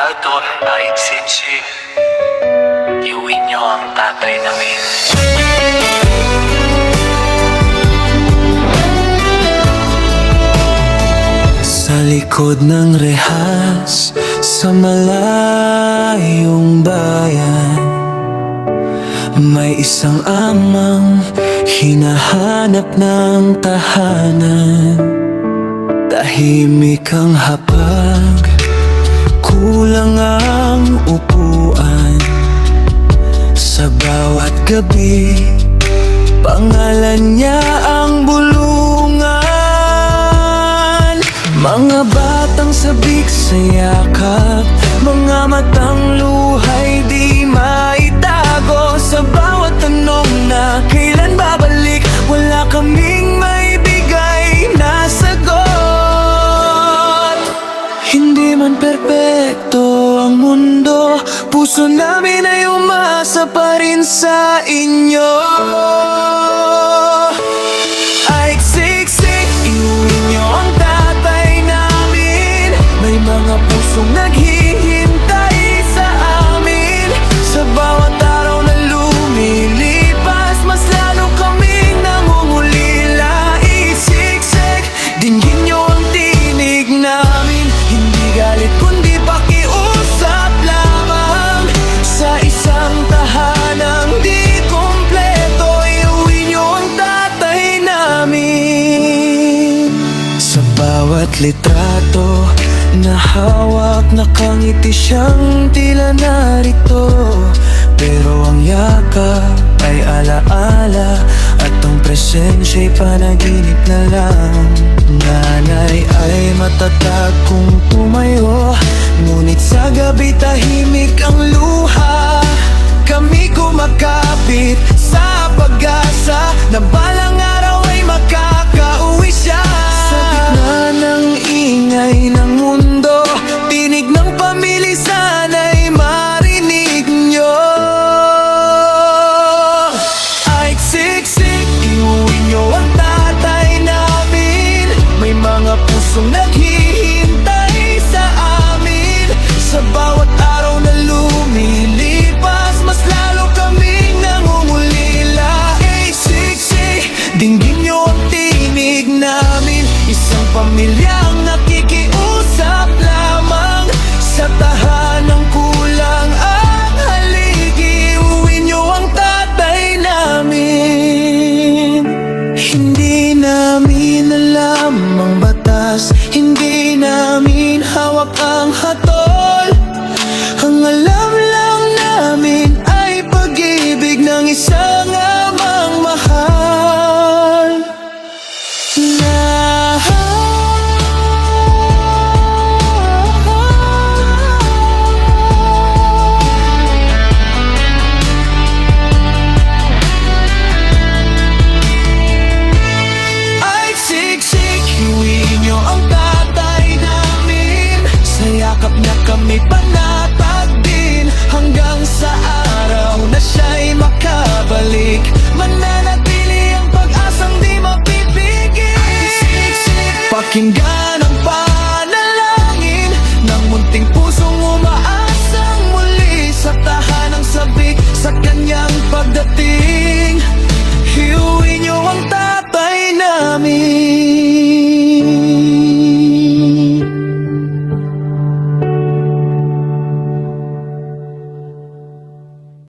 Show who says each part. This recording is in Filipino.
Speaker 1: litrato, kahit sipsip. Iuwi niyo ang tatay namin. Sa likod ng rehas, sa malayong bayan, may isang amang hinahanap ng tahanan. Tahimik ang hapag, kulang ang upuan. Sa bawat gabi, pangalan niya ang bulungan. Mga batang sabik sa yakap, mga matang luhay di maitago. Sa bawat tanong na kailan babalik, wala kaming maibigay na sagot. Hindi man perpekto ang mundo, puso namin ay umasa pa rin sa inyo. Ay siksik, iuwi niyo ang tatay namin. May mga pusong naghihintay sa amin. Sa bawat araw na lumilipas, mas lalo kaming nangungulila. Isiksik, dinggin niyo ang tinig namin. Hindi galit kundi pakiusap lamang. Sa isang tahanang di kompleto, iuwi niyo ang tatay namin. Sa bawat litrato na hawak, nakangiti siyang tila narito. Pero ang yakap ay alaala, at ang presensya'y panaginip na lang. Nanay ay matatag kung tumayo, ngunit sa gabi tahimik ang luha. Kami kumakapit sa pag-asa na balang araw ay makakauwi siya. Sa gitna ng ingay ng mundo, tinig ng pamilya sana'y marinig nyo. Ay siksik, iuwi nyo ang tatay namin. May mga pusong naghihintay sa amin. Sa bawat araw na lumilipas, mas lalo kaming nangungulila. Ay siksik, dinggin nyo ang tinig namin. Isang pamilyang nakikiusap lamang. Sa tahanang kulang ang haligi, uwi nyo ang tatay namin. Hindi namin alam ang batas, hindi namin hawak ang hatol. Ang alam lang namin ay pag-ibig ng isang amang mahal. Ay siksik, iuwi nyo ang tatay namin. Sa yakap niya kami panatag din, hanggang sa araw na siya'y makabalik. Mananatili ang pag-asang di mapipigil. Pakinggan